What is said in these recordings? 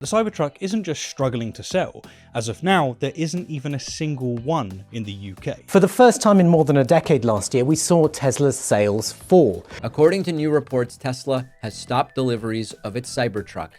The Cybertruck isn't just struggling to sell. As of now, there isn't even a single one in the UK. For the first time in more than a decade last year, we saw Tesla's sales fall. According to new reports, Tesla has stopped deliveries of its Cybertruck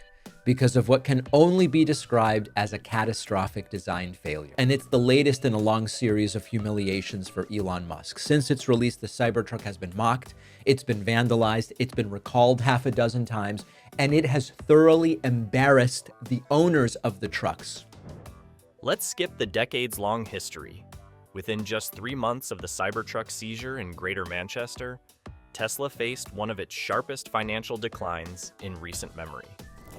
because of what can only be described as a catastrophic design failure. And it's the latest in a long series of humiliations for Elon Musk. Since its release, the Cybertruck has been mocked, it's been vandalized, it's been recalled half a dozen times, and it has thoroughly embarrassed the owners of the trucks. Let's skip the decades-long history. Within just 3 months of the Cybertruck seizure in Greater Manchester, Tesla faced one of its sharpest financial declines in recent memory.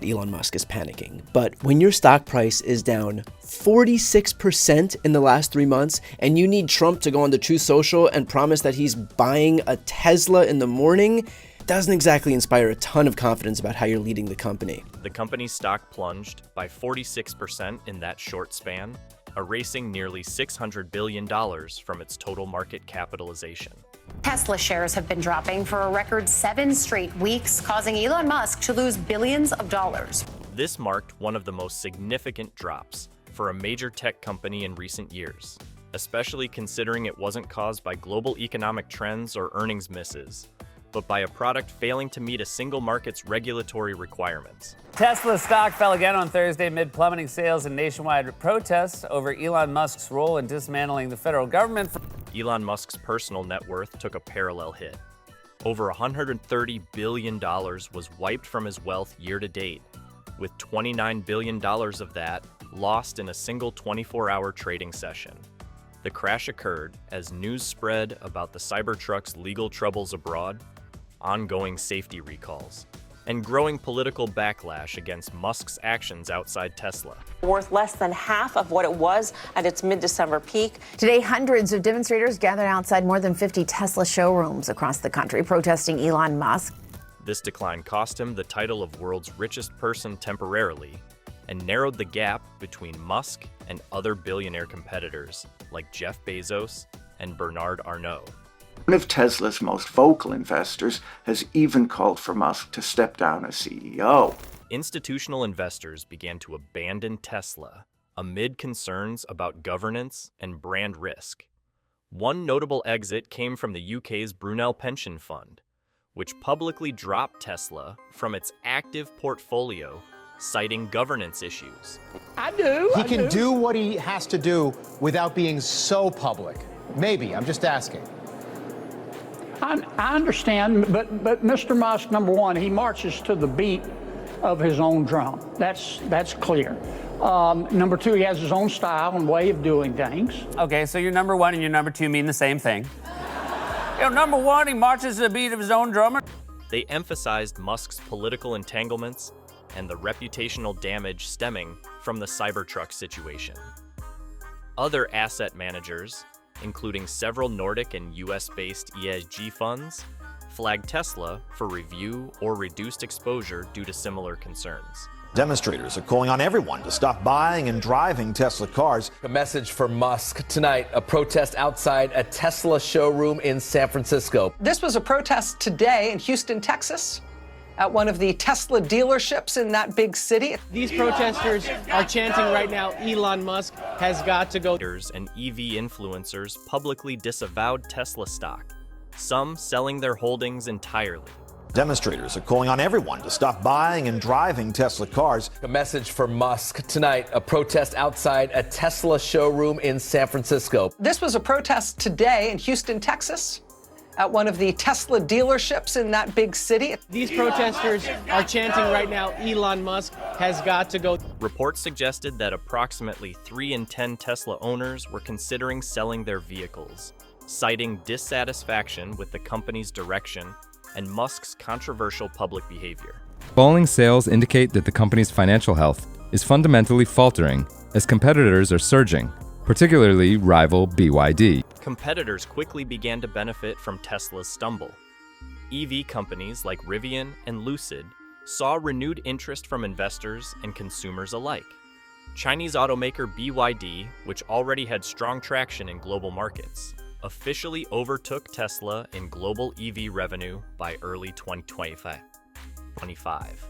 Elon Musk is panicking, but when your stock price is down 46% in the last 3 months, and you need Trump to go on the Truth Social and promise that he's buying a Tesla in the morning, doesn't exactly inspire a ton of confidence about how you're leading the company. The company's stock plunged by 46% in that short span, erasing nearly $600 billion from its total market capitalization. Tesla shares have been dropping for a record 7 straight weeks, causing Elon Musk to lose billions of dollars. This marked one of the most significant drops for a major tech company in recent years, especially considering it wasn't caused by global economic trends or earnings misses, but by a product failing to meet a single market's regulatory requirements. Tesla stock fell again on Thursday amid plummeting sales and nationwide protests over Elon Musk's role in dismantling the federal government. Elon Musk's personal net worth took a parallel hit. Over $130 billion was wiped from his wealth year to date, with $29 billion of that lost in a single 24-hour trading session. The crash occurred as news spread about the Cybertruck's legal troubles abroad, ongoing safety recalls, and growing political backlash against Musk's actions outside Tesla. Worth less than half of what it was at its mid-December peak. Today, hundreds of demonstrators gathered outside more than 50 Tesla showrooms across the country protesting Elon Musk. This decline cost him the title of world's richest person temporarily and narrowed the gap between Musk and other billionaire competitors like Jeff Bezos and Bernard Arnault. One of Tesla's most vocal investors has even called for Musk to step down as CEO. Institutional investors began to abandon Tesla amid concerns about governance and brand risk. One notable exit came from the UK's Brunel Pension Fund, which publicly dropped Tesla from its active portfolio, citing governance issues. He can do what he has to do without being so public. Maybe, I'm just asking. I understand, but Mr. Musk, number one, he marches to the beat of his own drum. That's clear. Number two, he has his own style and way of doing things. Okay, so your number one and your number two mean the same thing. Number one, he marches to the beat of his own drummer. They emphasized Musk's political entanglements and the reputational damage stemming from the Cybertruck situation. Other asset managers, including several Nordic and US-based ESG funds, flagged Tesla for review or reduced exposure due to similar concerns. Demonstrators are calling on everyone to stop buying and driving Tesla cars. A message for Musk tonight, a protest outside a Tesla showroom in San Francisco. This was a protest today in Houston, Texas, at one of the Tesla dealerships in that big city. These protesters are chanting right now, Elon Musk has got to go. And EV influencers publicly disavowed Tesla stock, some selling their holdings entirely. Demonstrators are calling on everyone to stop buying and driving Tesla cars. A message for Musk tonight, a protest outside a Tesla showroom in San Francisco. This was a protest today in Houston, Texas, at one of the Tesla dealerships in that big city. These protesters are chanting right now, Elon Musk has got to go. Reports suggested that approximately 3 in 10 Tesla owners were considering selling their vehicles, citing dissatisfaction with the company's direction and Musk's controversial public behavior. Falling sales indicate that the company's financial health is fundamentally faltering as competitors are surging, particularly rival BYD. Competitors quickly began to benefit from Tesla's stumble. EV companies like Rivian and Lucid saw renewed interest from investors and consumers alike. Chinese automaker BYD, which already had strong traction in global markets, officially overtook Tesla in global EV revenue by early 2025.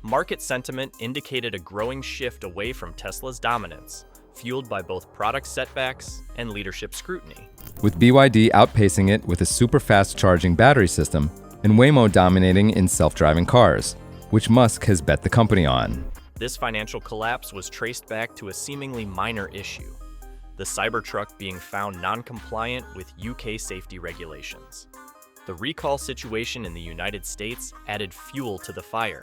Market sentiment indicated a growing shift away from Tesla's dominance, fueled by both product setbacks and leadership scrutiny. With BYD outpacing it with a super fast charging battery system and Waymo dominating in self-driving cars, which Musk has bet the company on. This financial collapse was traced back to a seemingly minor issue, the Cybertruck being found non-compliant with UK safety regulations. The recall situation in the United States added fuel to the fire.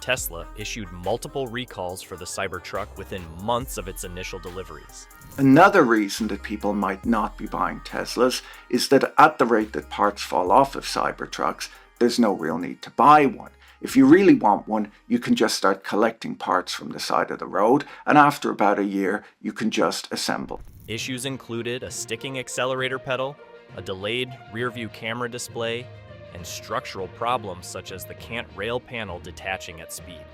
Tesla issued multiple recalls for the Cybertruck within months of its initial deliveries. Another reason that people might not be buying Teslas is that at the rate that parts fall off of Cybertrucks, there's no real need to buy one. If you really want one, you can just start collecting parts from the side of the road, and after about a year, you can just assemble. Issues included a sticking accelerator pedal, a delayed rear-view camera display, and structural problems such as the cant rail panel detaching at speed.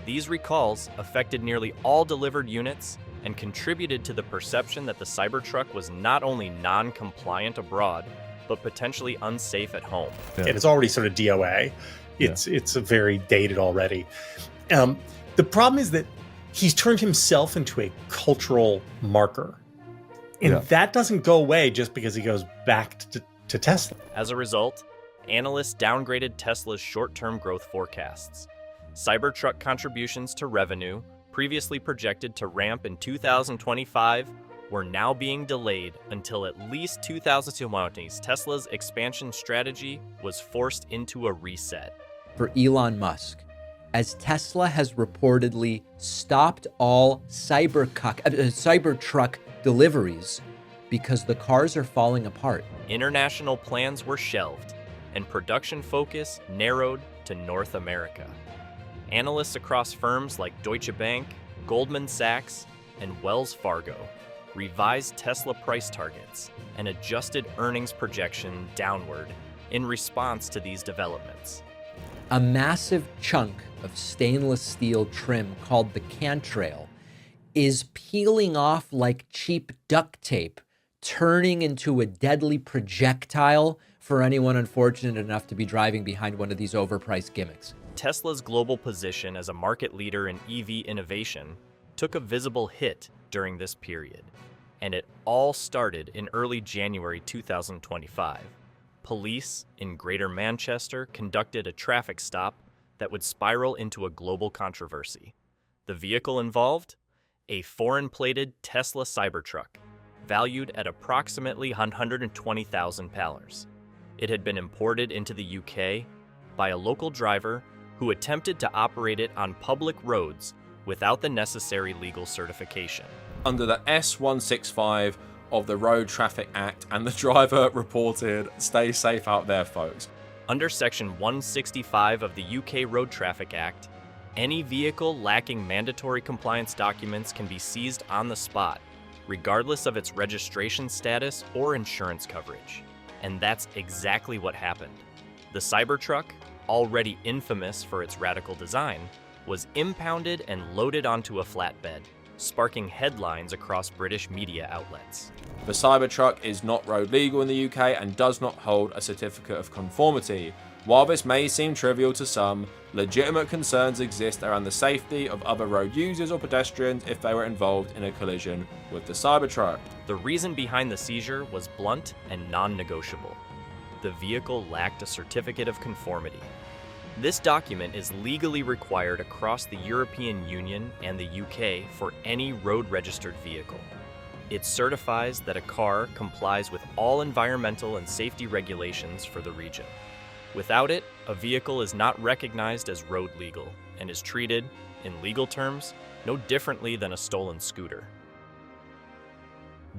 These recalls affected nearly all delivered units and contributed to the perception that the Cybertruck was not only non-compliant abroad, but potentially unsafe at home. And it's already sort of DOA. It's very dated already. The problem is that he's turned himself into a cultural marker. And that doesn't go away just because he goes back to Tesla. As a result, analysts downgraded Tesla's short-term growth forecasts. Cybertruck contributions to revenue, previously projected to ramp in 2025, were now being delayed until at least 2020. Tesla's expansion strategy was forced into a reset. For Elon Musk, as Tesla has reportedly stopped all Cybertruck deliveries because the cars are falling apart. International plans were shelved, and production focus narrowed to North America. Analysts across firms like Deutsche Bank, Goldman Sachs, and Wells Fargo revised Tesla price targets and adjusted earnings projection downward in response to these developments. A massive chunk of stainless steel trim called the cantrail is peeling off like cheap duct tape, turning into a deadly projectile for anyone unfortunate enough to be driving behind one of these overpriced gimmicks. Tesla's global position as a market leader in EV innovation took a visible hit during this period, and it all started in early January 2025. Police in Greater Manchester conducted a traffic stop that would spiral into a global controversy. The vehicle involved? A foreign-plated Tesla Cybertruck, valued at approximately $120,000. It had been imported into the UK by a local driver who attempted to operate it on public roads without the necessary legal certification. Under the S165 of the Road Traffic Act, and the driver reported, "Stay safe out there, folks." Under Section 165 of the UK Road Traffic Act, any vehicle lacking mandatory compliance documents can be seized on the spot, regardless of its registration status or insurance coverage. And that's exactly what happened. The Cybertruck, already infamous for its radical design, was impounded and loaded onto a flatbed, sparking headlines across British media outlets. The Cybertruck is not road legal in the UK and does not hold a certificate of conformity. While this may seem trivial to some, legitimate concerns exist around the safety of other road users or pedestrians if they were involved in a collision with the Cybertruck. The reason behind the seizure was blunt and non-negotiable. The vehicle lacked a certificate of conformity. This document is legally required across the European Union and the UK for any road-registered vehicle. It certifies that a car complies with all environmental and safety regulations for the region. Without it, a vehicle is not recognized as road legal and is treated, in legal terms, no differently than a stolen scooter.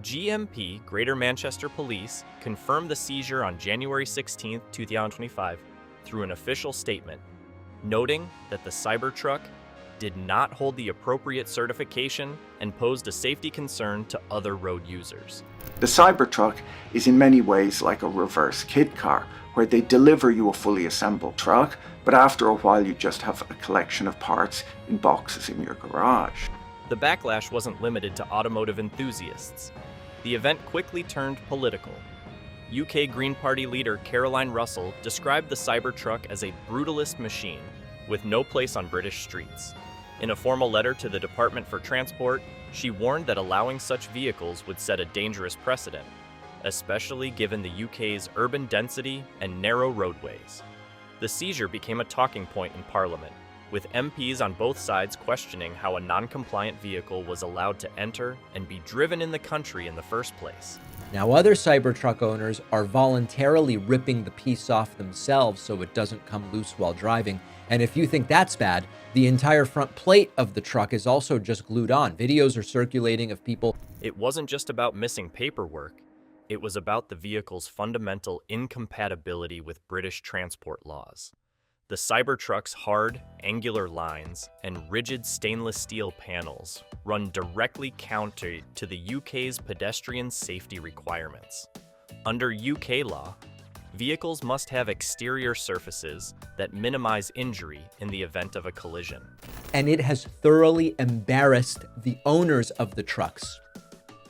GMP, Greater Manchester Police, confirmed the seizure on January 16, 2025, through an official statement, noting that the Cybertruck did not hold the appropriate certification and posed a safety concern to other road users. The Cybertruck is in many ways like a reverse kit car, where they deliver you a fully assembled truck, but after a while you just have a collection of parts in boxes in your garage. The backlash wasn't limited to automotive enthusiasts. The event quickly turned political. UK Green Party leader Caroline Russell described the Cybertruck as a brutalist machine, with no place on British streets. In a formal letter to the Department for Transport, she warned that allowing such vehicles would set a dangerous precedent, especially given the UK's urban density and narrow roadways. The seizure became a talking point in Parliament, with MPs on both sides questioning how a non-compliant vehicle was allowed to enter and be driven in the country in the first place. Now, other Cybertruck owners are voluntarily ripping the piece off themselves so it doesn't come loose while driving. And if you think that's bad, the entire front plate of the truck is also just glued on. Videos are circulating of people. It wasn't just about missing paperwork. It was about the vehicle's fundamental incompatibility with British transport laws. The Cybertruck's hard, angular lines and rigid stainless steel panels run directly counter to the UK's pedestrian safety requirements. Under UK law, vehicles must have exterior surfaces that minimize injury in the event of a collision. And it has thoroughly embarrassed the owners of the trucks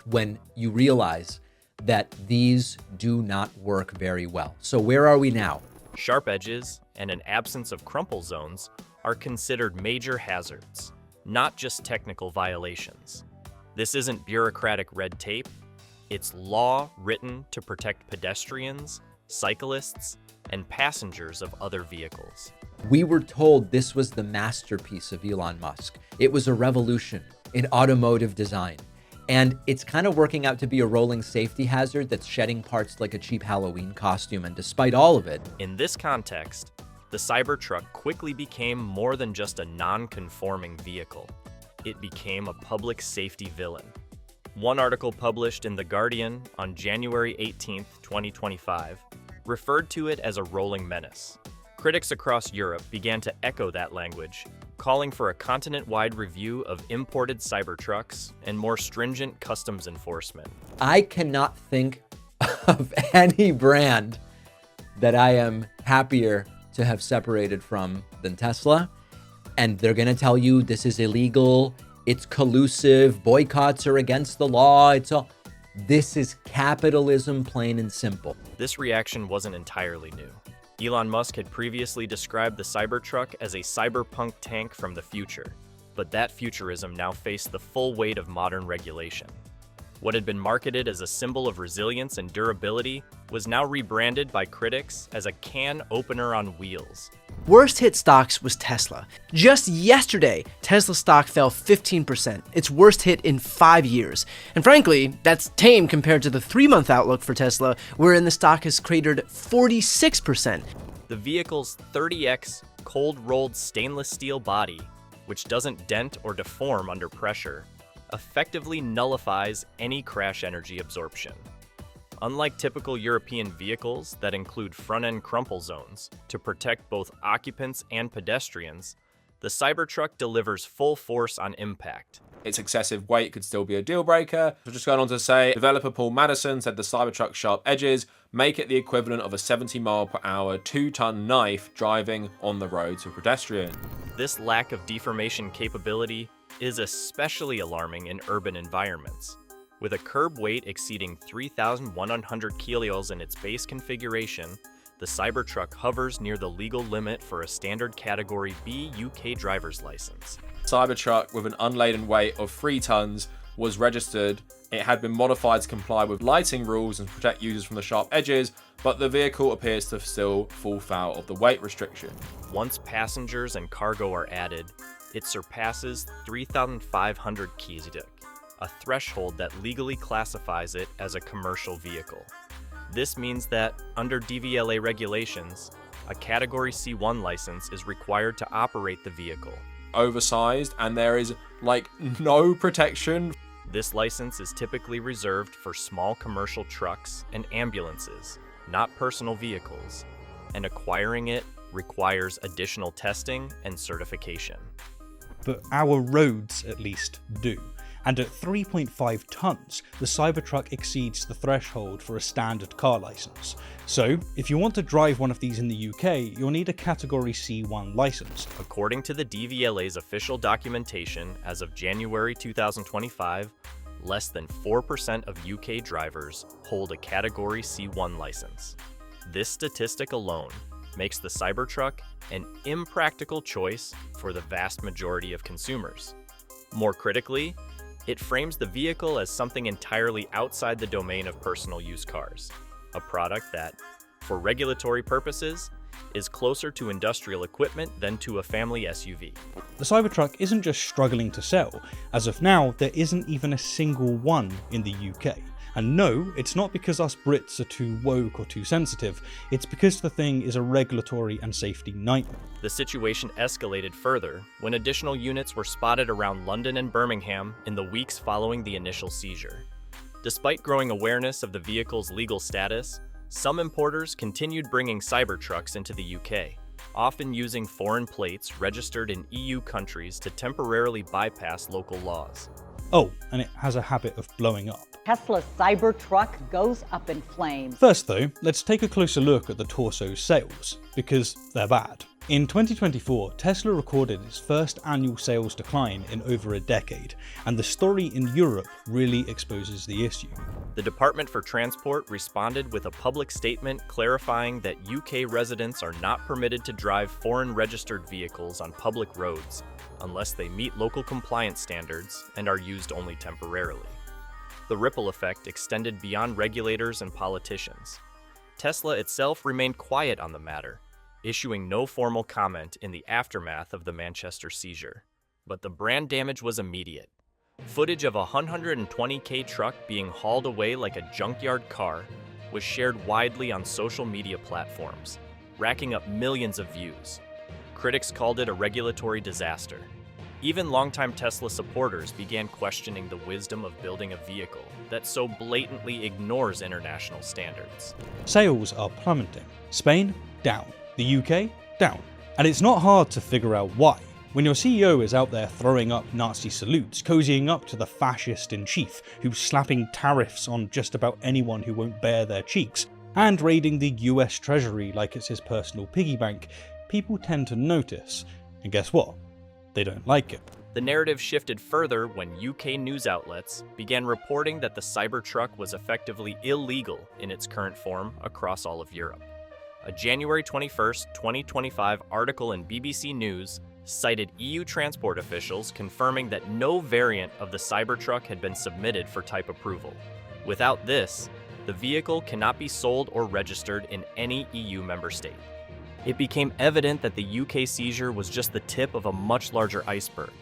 when you realize that these do not work very well. So where are we now? Sharp edges and an absence of crumple zones are considered major hazards, not just technical violations. This isn't bureaucratic red tape, it's law written to protect pedestrians, cyclists, and passengers of other vehicles. We were told this was the masterpiece of Elon Musk. It was a revolution in automotive design. And it's kind of working out to be a rolling safety hazard that's shedding parts like a cheap Halloween costume. And despite all of it, in this context, the Cybertruck quickly became more than just a non-conforming vehicle. It became a public safety villain. One article published in The Guardian on January 18, 2025, referred to it as a rolling menace. Critics across Europe began to echo that language, calling for a continent-wide review of imported Cybertrucks and more stringent customs enforcement. I cannot think of any brand that I am happier to have separated from than Tesla. And they're going to tell you this is illegal, it's collusive, boycotts are against the law, it's all... This is capitalism, plain and simple. This reaction wasn't entirely new. Elon Musk had previously described the Cybertruck as a cyberpunk tank from the future, but that futurism now faced the full weight of modern regulation. What had been marketed as a symbol of resilience and durability was now rebranded by critics as a can opener on wheels. Worst hit stocks was Tesla. Just yesterday, Tesla stock fell 15%, its worst hit in 5 years. And frankly, that's tame compared to the 3-month outlook for Tesla, wherein the stock has cratered 46%. The vehicle's 30x cold-rolled stainless steel body, which doesn't dent or deform under pressure, effectively nullifies any crash energy absorption. Unlike typical European vehicles that include front-end crumple zones to protect both occupants and pedestrians, the Cybertruck delivers full force on impact. Its excessive weight could still be a deal breaker. So just going on to say, developer Paul Madison said the Cybertruck's sharp edges make it the equivalent of a 70-mile-per-hour, 2-ton knife driving on the road to a pedestrian. This lack of deformation capability is especially alarming in urban environments. With a curb weight exceeding 3,100 kilos in its base configuration, the Cybertruck hovers near the legal limit for a standard Category B UK driver's license. Cybertruck with an unladen weight of 3 tons was registered. It had been modified to comply with lighting rules and protect users from the sharp edges, but the vehicle appears to still fall foul of the weight restriction. Once passengers and cargo are added, it surpasses 3,500 kg, a threshold that legally classifies it as a commercial vehicle. This means that, under DVLA regulations, a Category C1 license is required to operate the vehicle. Oversized, and there is like no protection. This license is typically reserved for small commercial trucks and ambulances, not personal vehicles, and acquiring it requires additional testing and certification. But our roads, at least, do. And at 3.5 tons, the Cybertruck exceeds the threshold for a standard car license. So, if you want to drive one of these in the UK, you'll need a Category C1 license. According to the DVLA's official documentation, as of January 2025, less than 4% of UK drivers hold a Category C1 license. This statistic alone makes the Cybertruck an impractical choice for the vast majority of consumers. More critically, it frames the vehicle as something entirely outside the domain of personal use cars, a product that, for regulatory purposes, is closer to industrial equipment than to a family SUV. The Cybertruck isn't just struggling to sell. As of now, there isn't even a single one in the UK. And no, it's not because us Brits are too woke or too sensitive, it's because the thing is a regulatory and safety nightmare. The situation escalated further when additional units were spotted around London and Birmingham in the weeks following the initial seizure. Despite growing awareness of the vehicle's legal status, some importers continued bringing Cybertrucks into the UK, often using foreign plates registered in EU countries to temporarily bypass local laws. Oh, and it has a habit of blowing up. Tesla's Cybertruck goes up in flames. First though, let's take a closer look at the torso's sales, because they're bad. In 2024, Tesla recorded its first annual sales decline in over a decade, and the story in Europe really exposes the issue. The Department for Transport responded with a public statement clarifying that UK residents are not permitted to drive foreign-registered vehicles on public roads unless they meet local compliance standards and are used only temporarily. The ripple effect extended beyond regulators and politicians. Tesla itself remained quiet on the matter, issuing no formal comment in the aftermath of the Manchester seizure. But the brand damage was immediate. Footage of a 120K truck being hauled away like a junkyard car was shared widely on social media platforms, racking up millions of views. Critics called it a regulatory disaster. Even longtime Tesla supporters began questioning the wisdom of building a vehicle that so blatantly ignores international standards. Sales are plummeting. Spain, down. The UK, down. And it's not hard to figure out why. When your CEO is out there throwing up Nazi salutes, cozying up to the fascist-in-chief who's slapping tariffs on just about anyone who won't bare their cheeks, and raiding the US Treasury like it's his personal piggy bank, people tend to notice. And guess what? They don't like it. The narrative shifted further when UK news outlets began reporting that the Cybertruck was effectively illegal in its current form across all of Europe. A January 21, 2025 article in BBC News cited EU transport officials confirming that no variant of the Cybertruck had been submitted for type approval. Without this, the vehicle cannot be sold or registered in any EU member state. It became evident that the UK seizure was just the tip of a much larger iceberg,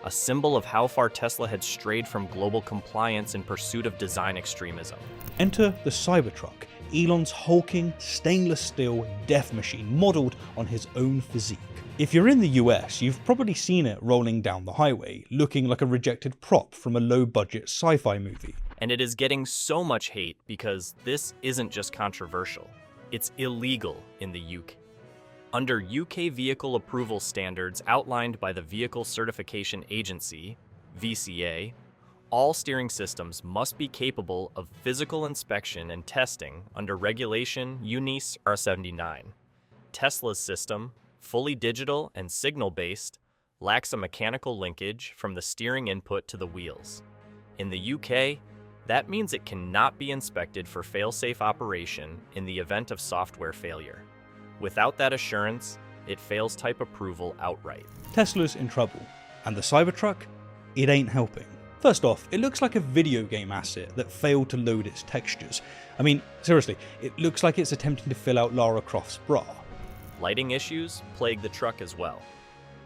a symbol of how far Tesla had strayed from global compliance in pursuit of design extremism. Enter the Cybertruck, Elon's hulking, stainless steel death machine modelled on his own physique. If you're in the US, you've probably seen it rolling down the highway, looking like a rejected prop from a low-budget sci-fi movie. And it is getting so much hate because this isn't just controversial, it's illegal in the UK. Under UK vehicle approval standards outlined by the Vehicle Certification Agency, VCA, all steering systems must be capable of physical inspection and testing under regulation UNIS R79. Tesla's system, fully digital and signal-based, lacks a mechanical linkage from the steering input to the wheels. In the UK, that means it cannot be inspected for fail-safe operation in the event of software failure. Without that assurance, it fails type approval outright. Tesla's in trouble, and the Cybertruck? It ain't helping. First off, it looks like a video game asset that failed to load its textures. I mean, seriously, it looks like it's attempting to fill out Lara Croft's bra. Lighting issues plague the truck as well.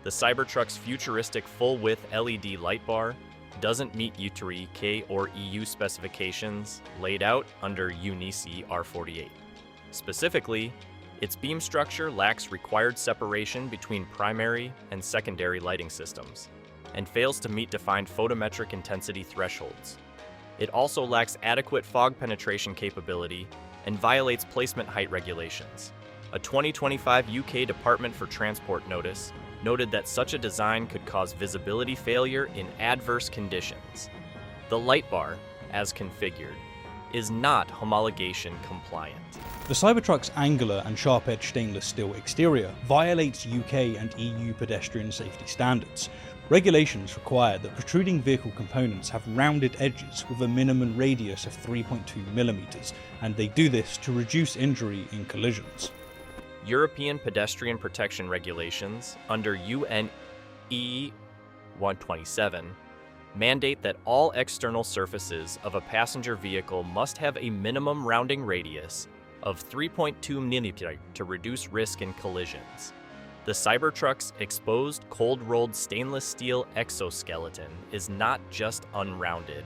The Cybertruck's futuristic full-width LED light bar doesn't meet UTRI K or EU specifications laid out under UNICE R48. Specifically, its beam structure lacks required separation between primary and secondary lighting systems, and fails to meet defined photometric intensity thresholds. It also lacks adequate fog penetration capability and violates placement height regulations. A 2025 UK Department for Transport notice noted that such a design could cause visibility failure in adverse conditions. The light bar, as configured, is not homologation compliant. The Cybertruck's angular and sharp-edged stainless steel exterior violates UK and EU pedestrian safety standards. Regulations require that protruding vehicle components have rounded edges with a minimum radius of 3.2mm, and they do this to reduce injury in collisions. European pedestrian protection regulations under UNE 127 mandate that all external surfaces of a passenger vehicle must have a minimum rounding radius of 3.2 mm to reduce risk in collisions. The Cybertruck's exposed cold-rolled stainless steel exoskeleton is not just unrounded,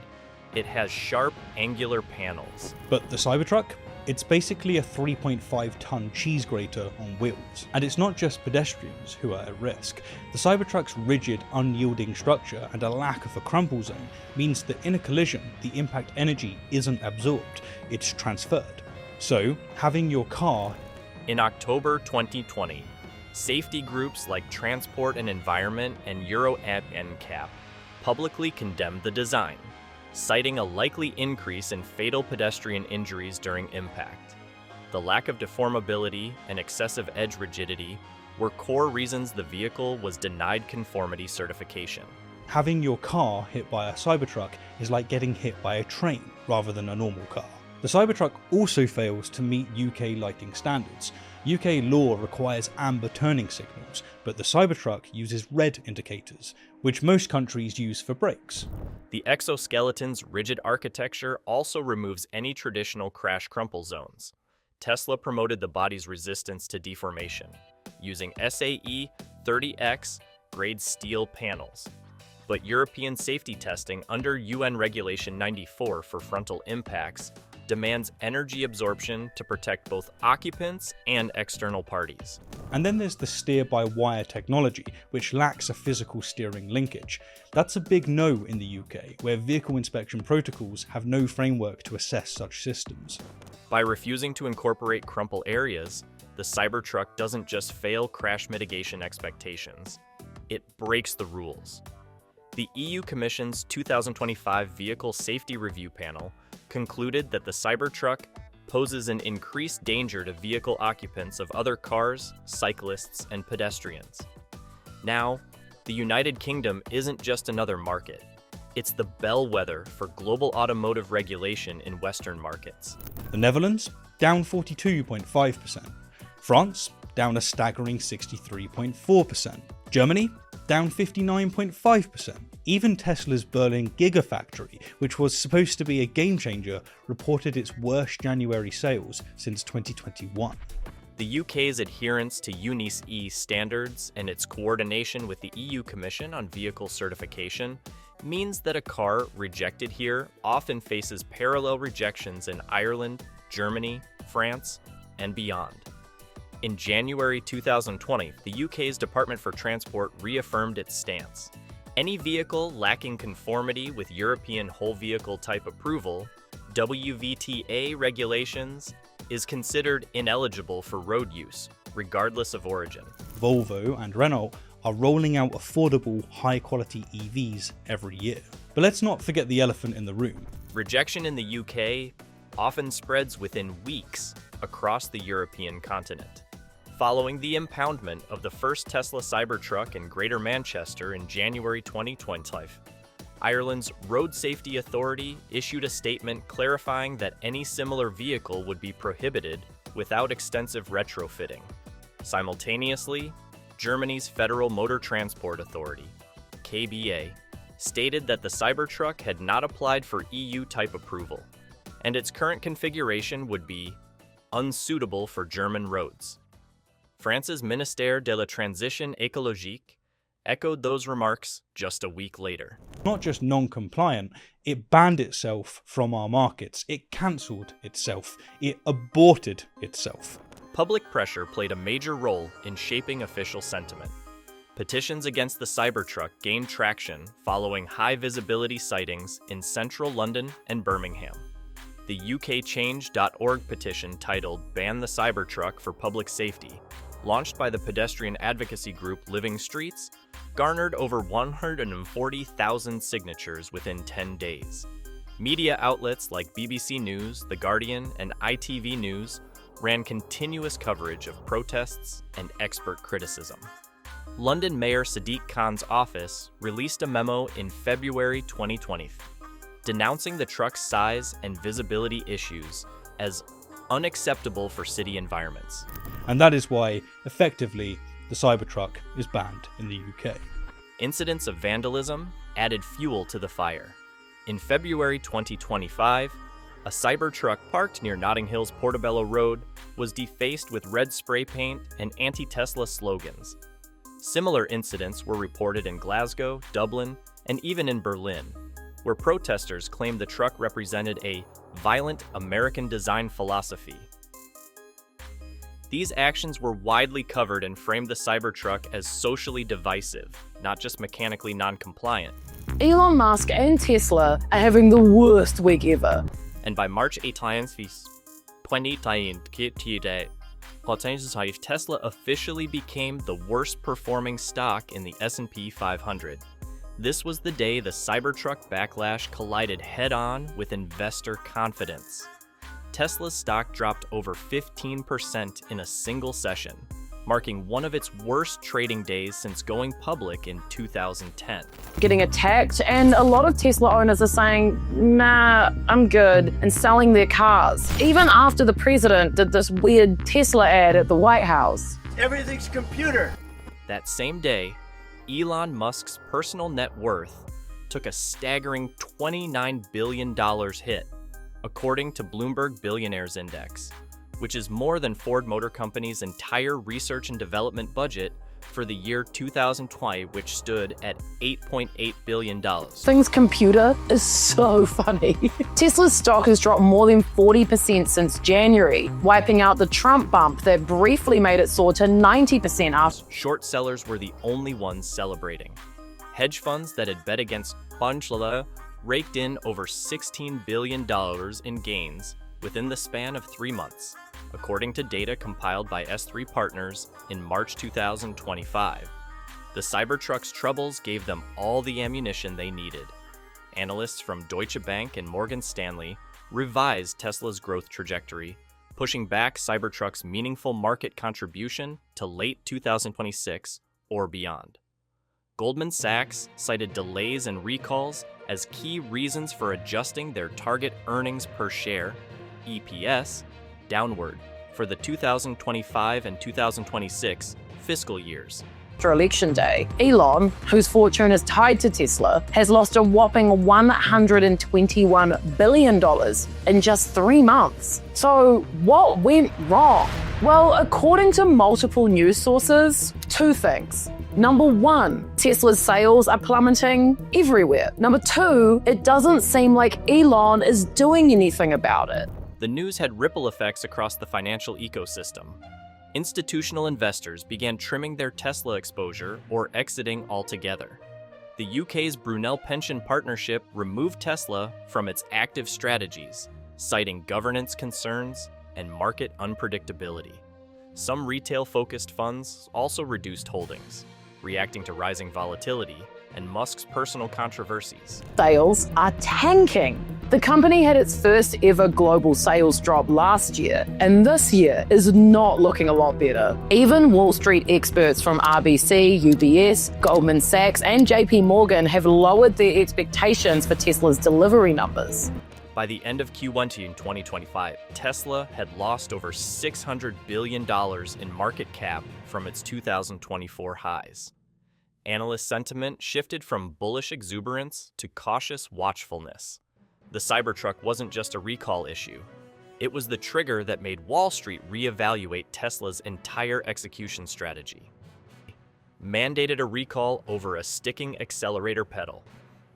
it has sharp, angular panels. But the Cybertruck? It's basically a 3.5-ton cheese grater on wheels. And it's not just pedestrians who are at risk. The Cybertruck's rigid, unyielding structure and a lack of a crumple zone means that in a collision, the impact energy isn't absorbed, it's transferred. So, having your car... In October 2020, safety groups like Transport and Environment and Euro NCAP publicly condemned the design, citing a likely increase in fatal pedestrian injuries during impact. The lack of deformability and excessive edge rigidity were core reasons the vehicle was denied conformity certification. Having your car hit by a Cybertruck is like getting hit by a train rather than a normal car. The Cybertruck also fails to meet UK lighting standards. UK law requires amber turning signals, but the Cybertruck uses red indicators, which most countries use for brakes. The exoskeleton's rigid architecture also removes any traditional crash crumple zones. Tesla promoted the body's resistance to deformation, using SAE 30X grade steel panels. But European safety testing under UN Regulation 94 for frontal impacts demands energy absorption to protect both occupants and external parties. And then there's the steer-by-wire technology, which lacks a physical steering linkage. That's a big no in the UK, where vehicle inspection protocols have no framework to assess such systems. By refusing to incorporate crumple areas, the Cybertruck doesn't just fail crash mitigation expectations, it breaks the rules. The EU Commission's 2025 Vehicle Safety Review Panel concluded that the Cybertruck poses an increased danger to vehicle occupants of other cars, cyclists, and pedestrians. Now, the United Kingdom isn't just another market. It's the bellwether for global automotive regulation in Western markets. The Netherlands, down 42.5%. France, down a staggering 63.4%. Germany, down 59.5%. Even Tesla's Berlin Gigafactory, which was supposed to be a game changer, reported its worst January sales since 2021. The UK's adherence to UNICE E standards and its coordination with the EU Commission on vehicle certification means that a car rejected here often faces parallel rejections in Ireland, Germany, France, and beyond. In January 2020, the UK's Department for Transport reaffirmed its stance. Any vehicle lacking conformity with European whole vehicle type approval, WVTA regulations, is considered ineligible for road use, regardless of origin. Volvo and Renault are rolling out affordable, high-quality EVs every year. But let's not forget the elephant in the room. Rejection in the UK often spreads within weeks across the European continent. Following the impoundment of the first Tesla Cybertruck in Greater Manchester in January 2020, Ireland's Road Safety Authority issued a statement clarifying that any similar vehicle would be prohibited without extensive retrofitting. Simultaneously, Germany's Federal Motor Transport Authority, KBA, stated that the Cybertruck had not applied for EU type approval, and its current configuration would be unsuitable for German roads. France's Ministère de la Transition écologique echoed those remarks just a week later. Not just non-compliant, it banned itself from our markets, it cancelled itself, it aborted itself. Public pressure played a major role in shaping official sentiment. Petitions against the Cybertruck gained traction following high-visibility sightings in central London and Birmingham. The UKChange.org petition titled "Ban the Cybertruck for Public Safety," launched by the pedestrian advocacy group Living Streets, garnered over 140,000 signatures within 10 days. Media outlets like BBC News, The Guardian, and ITV News ran continuous coverage of protests and expert criticism. London Mayor Sadiq Khan's office released a memo in February 2020, denouncing the truck's size and visibility issues as unacceptable for city environments. and that is why, effectively, the Cybertruck is banned in the UK. Incidents of vandalism added fuel to the fire. In February 2025, a Cybertruck parked near Notting Hill's Portobello Road was defaced with red spray paint and anti-Tesla slogans. Similar incidents were reported in Glasgow, Dublin, and even in Berlin, where protesters claimed the truck represented a violent American design philosophy. These actions were widely covered and framed the Cybertruck as socially divisive, not just mechanically non-compliant. Elon Musk and Tesla are having the worst week ever. And by March 2020, Tesla officially became the worst performing stock in the S&P 500. This was the day the Cybertruck backlash collided head-on with investor confidence. Tesla's stock dropped over 15% in a single session, marking one of its worst trading days since going public in 2010. Getting attacked, and a lot of Tesla owners are saying, nah, I'm good, and selling their cars. Even after the president did this weird Tesla ad at the White House. Everything's computer. That same day, Elon Musk's personal net worth took a staggering $29 billion hit, according to Bloomberg Billionaires Index, which is more than Ford Motor Company's entire research and development budget for the year 2020, which stood at $8.8 billion. Things computer is so funny. Tesla's stock has dropped more than 40% since January, wiping out the Trump bump that briefly made it soar to 90% after. Short sellers were the only ones celebrating. Hedge funds that had bet against plunged raked in over $16 billion in gains within the span of 3 months, according to data compiled by S3 Partners in March 2025. The Cybertruck's troubles gave them all the ammunition they needed. Analysts from Deutsche Bank and Morgan Stanley revised Tesla's growth trajectory, pushing back Cybertruck's meaningful market contribution to late 2026 or beyond. Goldman Sachs cited delays and recalls as key reasons for adjusting their target earnings per share, EPS, downward for the 2025 and 2026 fiscal years. After Election Day, Elon, whose fortune is tied to Tesla, has lost a whopping $121 billion in just 3 months. So what went wrong? Well, according to multiple news sources, 2 things. Number 1, Tesla's sales are plummeting everywhere. Number 2, it doesn't seem like Elon is doing anything about it. The news had ripple effects across the financial ecosystem. Institutional investors began trimming their Tesla exposure or exiting altogether. The UK's Brunel Pension Partnership removed Tesla from its active strategies, citing governance concerns and market unpredictability. Some retail-focused funds also reduced holdings, reacting to rising volatility and Musk's personal controversies. Sales are tanking. The company had its first ever global sales drop last year, and this year is not looking a lot better. Even Wall Street experts from RBC, UBS, Goldman Sachs, and JP Morgan have lowered their expectations for Tesla's delivery numbers. By the end of Q1 in 2025, Tesla had lost over $600 billion in market cap from its 2024 highs. Analyst sentiment shifted from bullish exuberance to cautious watchfulness. The Cybertruck wasn't just a recall issue. It was the trigger that made Wall Street reevaluate Tesla's entire execution strategy. Mandated a recall over a sticking accelerator pedal.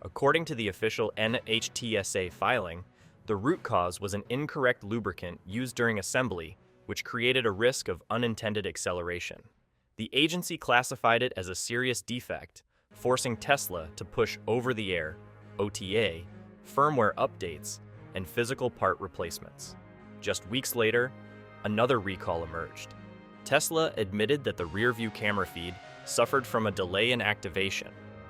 According to the official NHTSA filing, the root cause was an incorrect lubricant used during assembly, which created a risk of unintended acceleration. The agency classified it as a serious defect, forcing Tesla to push over-the-air, OTA, firmware updates, and physical part replacements. Just weeks later, another recall emerged. Tesla admitted that the rear-view camera feed suffered from a delay in activation,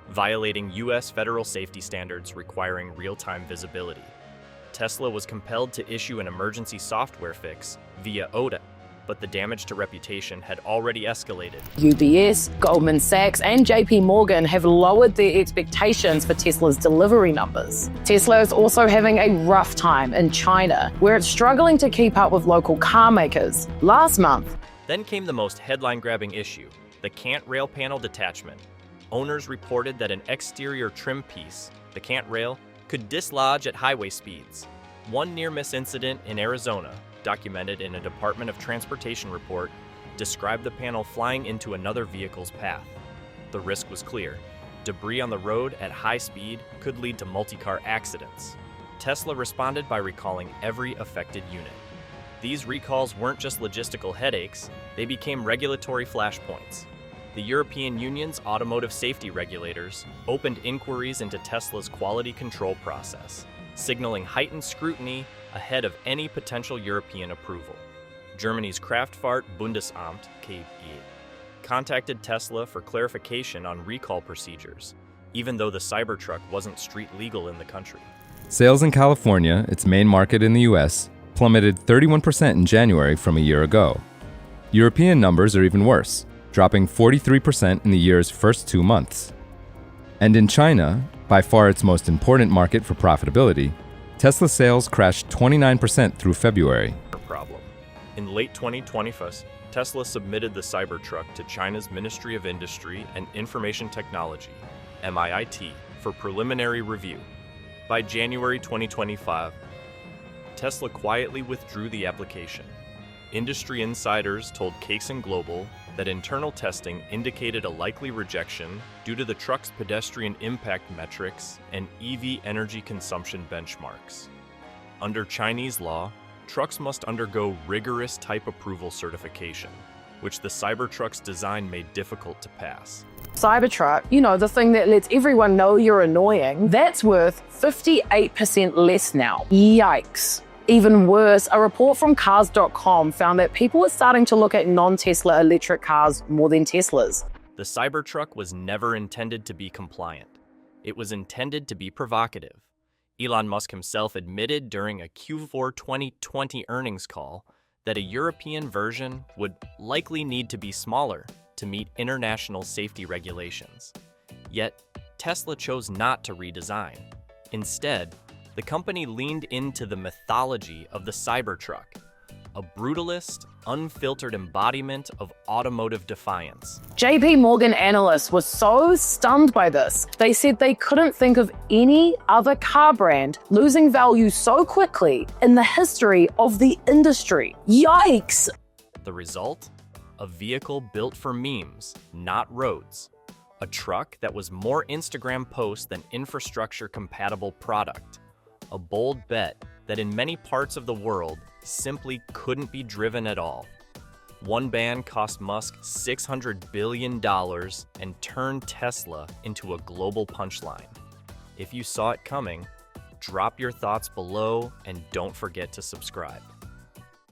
violating U.S. federal safety standards requiring real-time visibility. Tesla was compelled to issue an emergency software fix via OTA, but the damage to reputation had already escalated. UBS, Goldman Sachs, and JP Morgan have lowered their expectations for Tesla's delivery numbers. Tesla is also having a rough time in China, where it's struggling to keep up with local car makers. Last month, Then came the most headline-grabbing issue, the cant rail panel detachment. Owners reported that an exterior trim piece, the cant rail, could dislodge at highway speeds. One near-miss incident in Arizona, documented in a Department of Transportation report, described the panel flying into another vehicle's path. The risk was clear. Debris on the road at high speed could lead to multi-car accidents. Tesla responded by recalling every affected unit. These recalls weren't just logistical headaches, they became regulatory flashpoints. The European Union's automotive safety regulators opened inquiries into Tesla's quality control process, signaling heightened scrutiny ahead of any potential European approval. Germany's Kraftfahrt Bundesamt, KBA, contacted Tesla for clarification on recall procedures, even though the Cybertruck wasn't street legal in the country. Sales in California, its main market in the US, plummeted 31% in January from a year ago. European numbers are even worse, dropping 43% in the year's first 2 months. And in China, by far its most important market for profitability, Tesla sales crashed 29% through February. Problem. In late 2021, Tesla submitted the Cybertruck to China's Ministry of Industry and Information Technology, MIIT, for preliminary review. By January 2025, Tesla quietly withdrew the application. Industry insiders told Cason Global that internal testing indicated a likely rejection due to the truck's pedestrian impact metrics and EV energy consumption benchmarks. Under Chinese law, trucks must undergo rigorous type approval certification, which the Cybertruck's design made difficult to pass. Cybertruck, you know, the thing that lets everyone know you're annoying, that's worth 58% less now. Yikes. Even worse, a report from Cars.com found that people are starting to look at non-Tesla electric cars more than Teslas. The Cybertruck was never intended to be compliant. It was intended to be provocative. Elon Musk himself admitted during a Q4 2020 earnings call that a European version would likely need to be smaller to meet international safety regulations. Yet, Tesla chose not to redesign. Instead, the company leaned into the mythology of the Cybertruck, a brutalist, unfiltered embodiment of automotive defiance. JP Morgan analysts were so stunned by this, they said they couldn't think of any other car brand losing value so quickly in the history of the industry. Yikes! The result? A vehicle built for memes, not roads. A truck that was more Instagram posts than infrastructure-compatible product. A bold bet that in many parts of the world simply couldn't be driven at all. One ban cost Musk $600 billion and turned Tesla into a global punchline. If you saw it coming, drop your thoughts below and don't forget to subscribe.